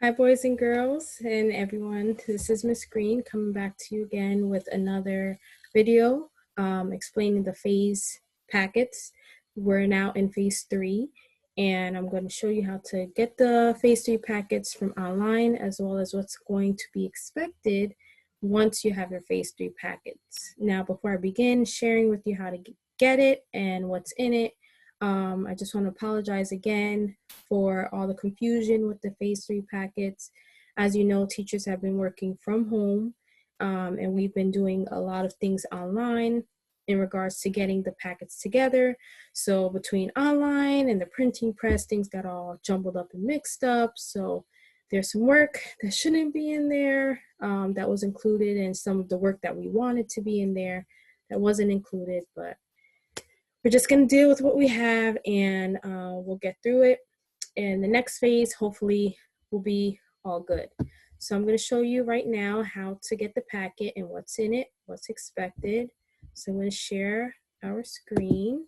Hi, boys and girls, and everyone. This is Miss Green coming back to you again with another video explaining the phase packets. We're now in phase 3, and I'm going to show you how to get the phase 3 packets from online, as well as what's going to be expected once you have your phase 3 packets. Now, before I begin sharing with you how to get it and what's in it, I just want to apologize again for all the confusion with the phase 3 packets. As you know, teachers have been working from home, and we've been doing a lot of things online in regards to getting the packets together. So between online and the printing press, things got all jumbled up and mixed up. So there's some work that shouldn't be in there that was included, and some of the work that we wanted to be in there that wasn't included, but we're just going to deal with what we have, and we'll get through it. And the next phase, hopefully, will be all good. So I'm going to show you right now how to get the packet and what's in it, what's expected. So I'm going to share our screen,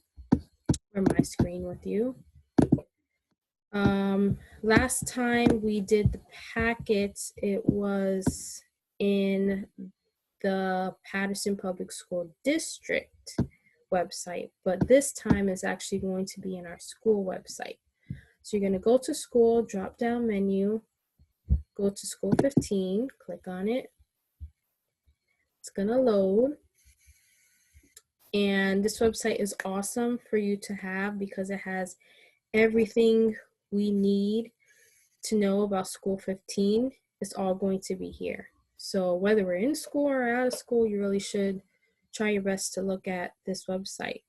or my screen, with you. Last time we did the packets, it was in the Patterson Public School District website, but this time is actually going to be in our school website. So you're going to go to school, drop down menu, go to school 15, click on it. It's going to load. And this website is awesome for you to have because it has everything we need to know about school 15. It's all going to be here. So whether we're in school or out of school, you really should try your best to look at this website.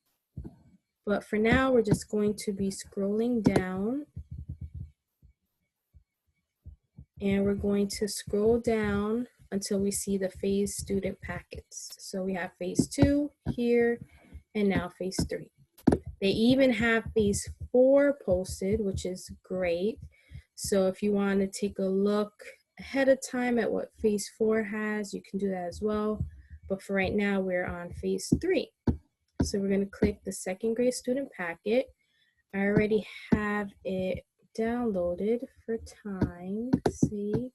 But for now, we're just going to be scrolling down, and we're going to scroll down until we see the phase student packets. So we have phase 2 here, and now phase 3. They even have phase 4 posted, which is great. So if you want to take a look ahead of time at what phase 4 has, you can do that as well. But for right now, we're on phase 3. So we're going to click the second grade student packet. I already have it downloaded for time's sake.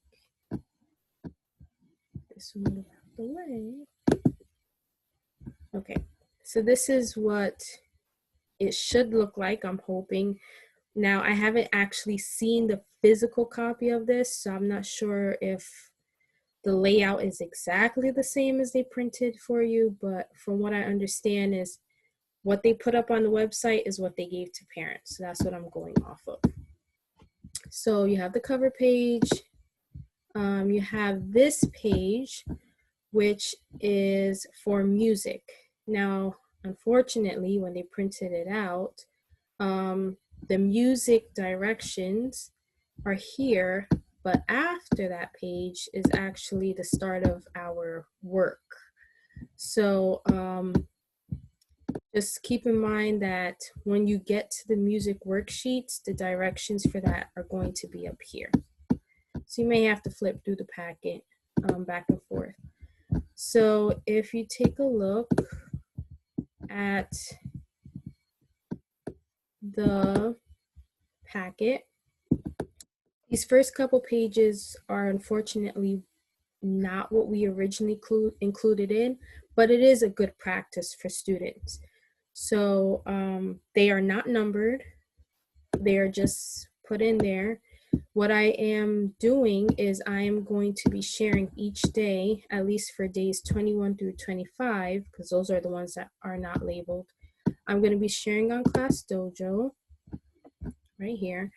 This one move out the way. Okay, so this is what it should look like, I'm hoping. Now, I haven't actually seen the physical copy of this, so I'm not sure if the layout is exactly the same as they printed for you, but from what I understand is what they put up on the website is what they gave to parents. So that's what I'm going off of. So you have the cover page. You have this page, which is for music. Now, unfortunately, when they printed it out, the music directions are here, but after that page is actually the start of our work. So just keep in mind that when you get to the music worksheets, the directions for that are going to be up here. So you may have to flip through the packet back and forth. So if you take a look at the packet, these first couple pages are unfortunately not what we originally included in, but it is a good practice for students. So they are not numbered. They are just put in there. What I am doing is I am going to be sharing each day, at least for days 21 through 25, because those are the ones that are not labeled. I'm going to be sharing on Class Dojo right here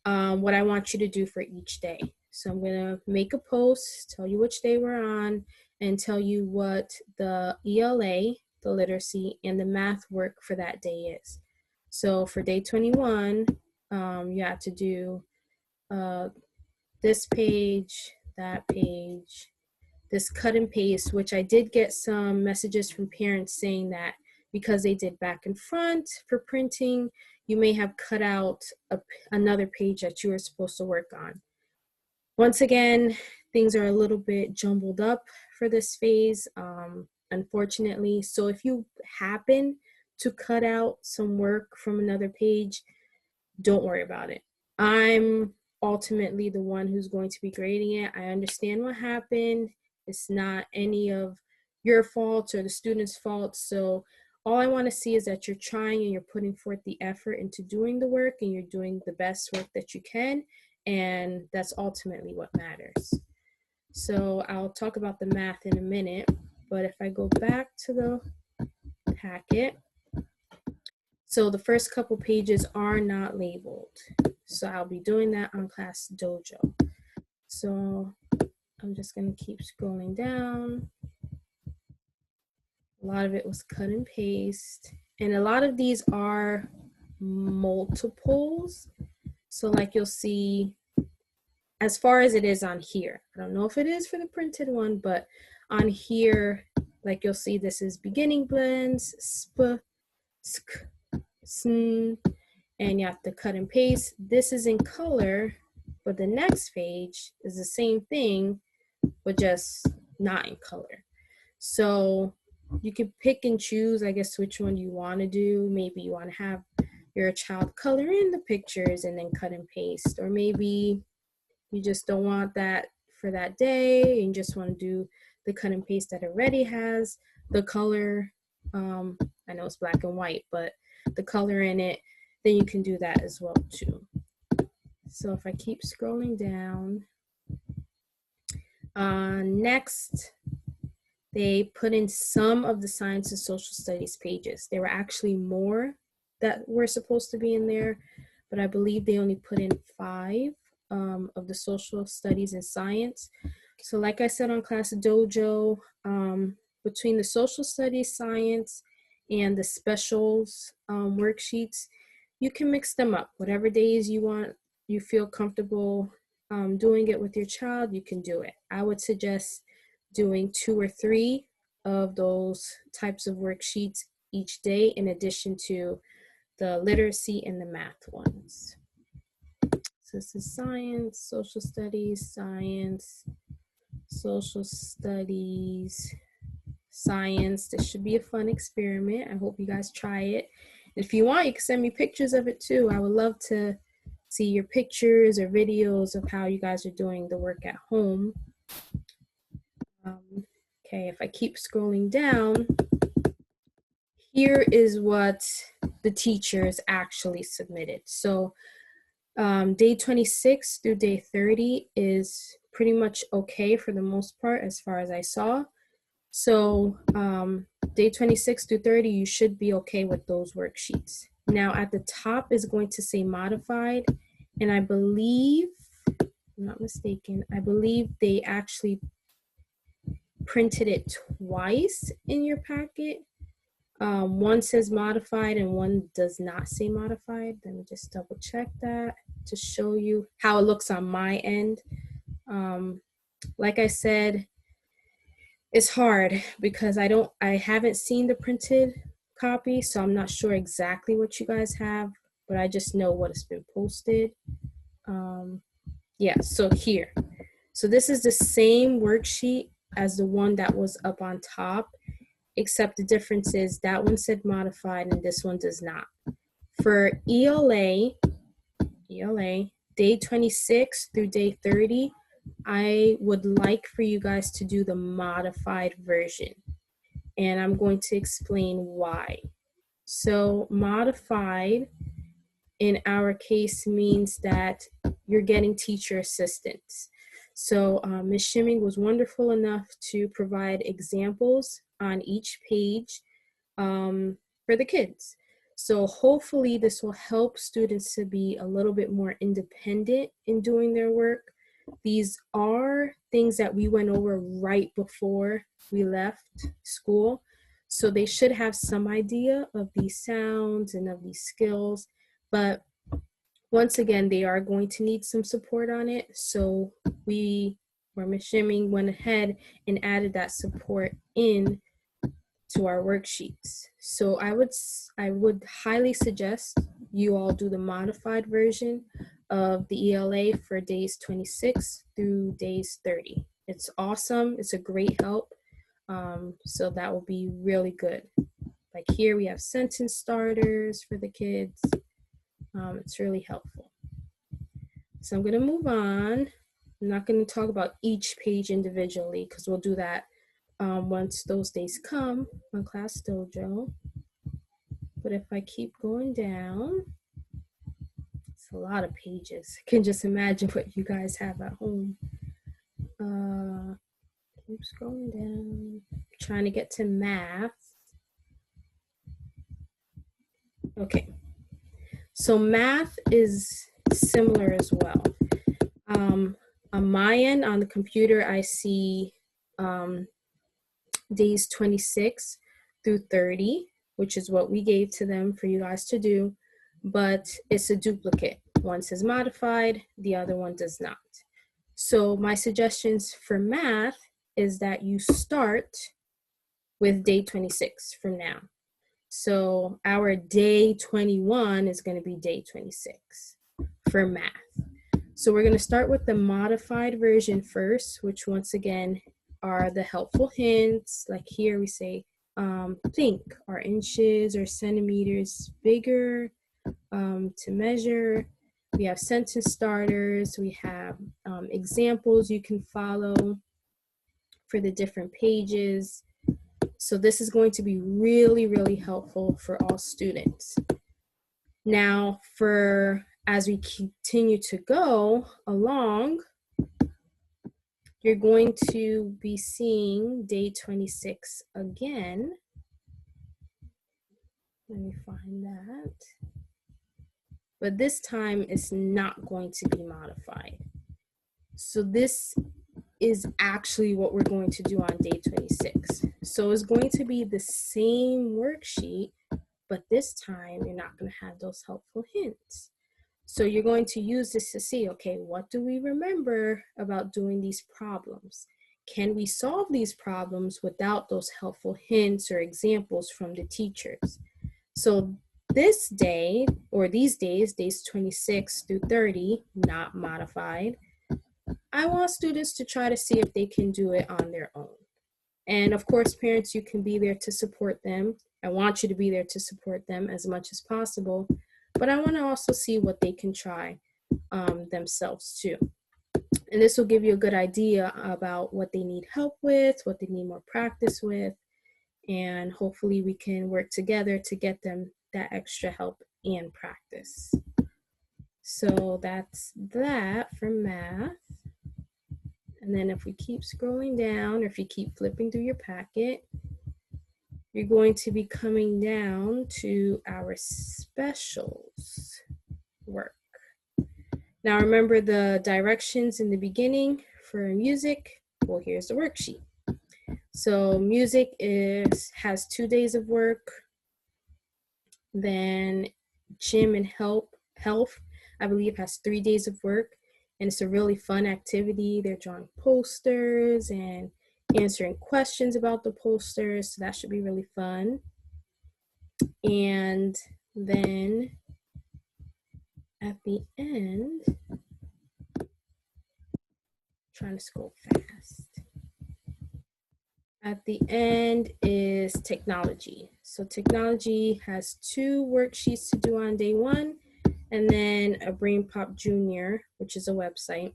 what I want you to do for each day. So I'm going to make a post, tell you which day we're on, and tell you what the ELA, the literacy, and the math work for that day is. So for day 21, you have to do this page, that page, this cut and paste, which I did get some messages from parents saying that because they did back and front for printing, you may have cut out another page that you were supposed to work on. Once again, things are a little bit jumbled up for this phase, unfortunately. So if you happen to cut out some work from another page, don't worry about it. I'm ultimately the one who's going to be grading it. I understand what happened. It's not any of your fault or the student's fault. So all I want to see is that you're trying and you're putting forth the effort into doing the work, and you're doing the best work that you can. And that's ultimately what matters. So I'll talk about the math in a minute, but if I go back to the packet, so the first couple pages are not labeled. So I'll be doing that on Class Dojo. So I'm just gonna keep scrolling down. A lot of it was cut and paste. And a lot of these are multiples. So like you'll see, as far as it is on here, I don't know if it is for the printed one, but on here, like you'll see, this is beginning blends, sp, sk, sn, and you have to cut and paste. This is in color, but the next page is the same thing, but just not in color. So you can pick and choose, I guess, which one you want to do. Maybe you want to have your child color in the pictures and then cut and paste, or maybe you just don't want that for that day and you just want to do the cut and paste that already has the color. I know it's black and white, but the color in it, then you can do that as well too. So if I keep scrolling down, next, they put in some of the science and social studies pages. There were actually more that were supposed to be in there, but I believe they only put in 5 of the social studies and science. So like I said on Class Dojo, between the social studies, science, and the specials worksheets, you can mix them up. Whatever days you feel comfortable doing it with your child, you can do it. I would suggest doing 2 or 3 of those types of worksheets each day, in addition to the literacy and the math ones. So this is science, social studies, science, social studies, science. This should be a fun experiment. I hope you guys try it. If you want, you can send me pictures of it too. I would love to see your pictures or videos of how you guys are doing the work at home. Okay, if I keep scrolling down, here is what the teachers actually submitted. So day 26 through day 30 is pretty much okay for the most part as far as I saw. So day 26 through 30, you should be okay with those worksheets. Now at the top is going to say modified, and I believe, if I'm not mistaken, I believe they actually printed it twice in your packet. One says modified and one does not say modified. Let me just double check that to show you how it looks on my end. Like I said, it's hard because I haven't seen the printed copy, so I'm not sure exactly what you guys have, but I just know what has been posted. Yeah, so here. So this is the same worksheet as the one that was up on top, except the difference is that one said modified and this one does not. For ELA, day 26 through day 30, I would like for you guys to do the modified version. And I'm going to explain why. So modified in our case means that you're getting teacher assistance. So Ms. Shimming was wonderful enough to provide examples on each page for the kids. So hopefully this will help students to be a little bit more independent in doing their work. These are things that we went over right before we left school. So they should have some idea of these sounds and of these skills. But once again, they are going to need some support on it. So Ms. Shimming went ahead and added that support in to our worksheets. So I would highly suggest you all do the modified version of the ELA for days 26 through days 30. It's awesome. It's a great help. So that will be really good. Like here we have sentence starters for the kids. It's really helpful. So I'm going to move on. I'm not going to talk about each page individually because we'll do that once those days come on Class Dojo. But if I keep going down, it's a lot of pages. I can just imagine what you guys have at home. Keep scrolling down. Trying to get to math. Okay. So math is similar as well. On my end, on the computer, I see days 26 through 30, which is what we gave to them for you guys to do, but it's a duplicate. One says modified, the other one does not. So my suggestions for math is that you start with day 26 from now. So our day 21 is going to be day 26 for math. So we're going to start with the modified version first, which once again are the helpful hints. Like here we say, think, are inches or centimeters bigger to measure? We have sentence starters. We have examples you can follow for the different pages. So this is going to be really, really helpful for all students. Now, as we continue to go along, you're going to be seeing day 26 again. Let me find that. But this time it's not going to be modified. So this is actually what we're going to do on day 26. So it's going to be the same worksheet, but this time you're not going to have those helpful hints. So you're going to use this to see, okay, what do we remember about doing these problems? Can we solve these problems without those helpful hints or examples from the teachers? So this day, or these days 26 through 30, not modified, I want students to try to see if they can do it on their own. And of course, parents, you can be there to support them. I want you to be there to support them as much as possible, but I want to also see what they can try themselves too. And this will give you a good idea about what they need help with, what they need more practice with, and hopefully we can work together to get them that extra help and practice. So that's that for math. And then if we keep scrolling down, or if you keep flipping through your packet, you're going to be coming down to our specials work. Now remember the directions in the beginning for music. Well, here's the worksheet. So music has 2 days of work. Then gym and health, I believe, has 3 days of work. And it's a really fun activity. They're drawing posters and answering questions about the posters. So that should be really fun. And then at the end, trying to scroll fast. At the end is technology. So technology has 2 worksheets to do on day 1, and then a BrainPop Junior, which is a website,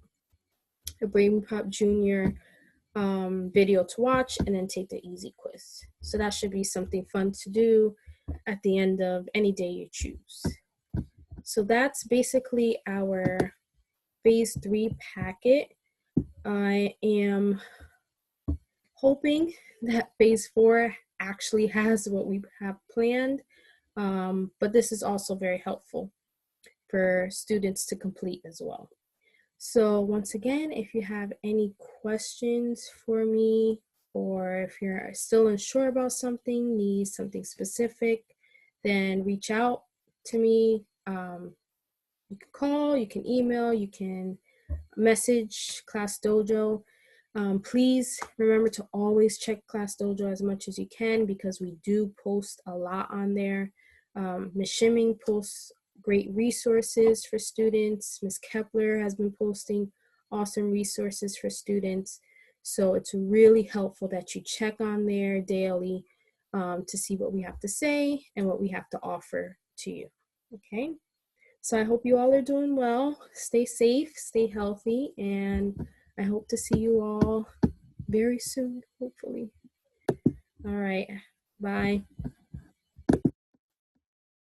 a BrainPop Junior video to watch, and then take the easy quiz. So that should be something fun to do at the end of any day you choose. So that's basically our phase 3 packet. I am hoping that phase 4 actually has what we have planned, but this is also very helpful for students to complete as well. So once again, if you have any questions for me, or if you're still unsure about something, need something specific, then reach out to me. You can call, you can email, you can message Class Dojo. Please remember to always check Class Dojo as much as you can, because we do post a lot on there. Ms. Shimming posts great resources for students. Ms. Kepler has been posting awesome resources for students. So it's really helpful that you check on there daily to see what we have to say and what we have to offer to you, okay? So I hope you all are doing well. Stay safe, stay healthy, and I hope to see you all very soon, hopefully. All right. Bye.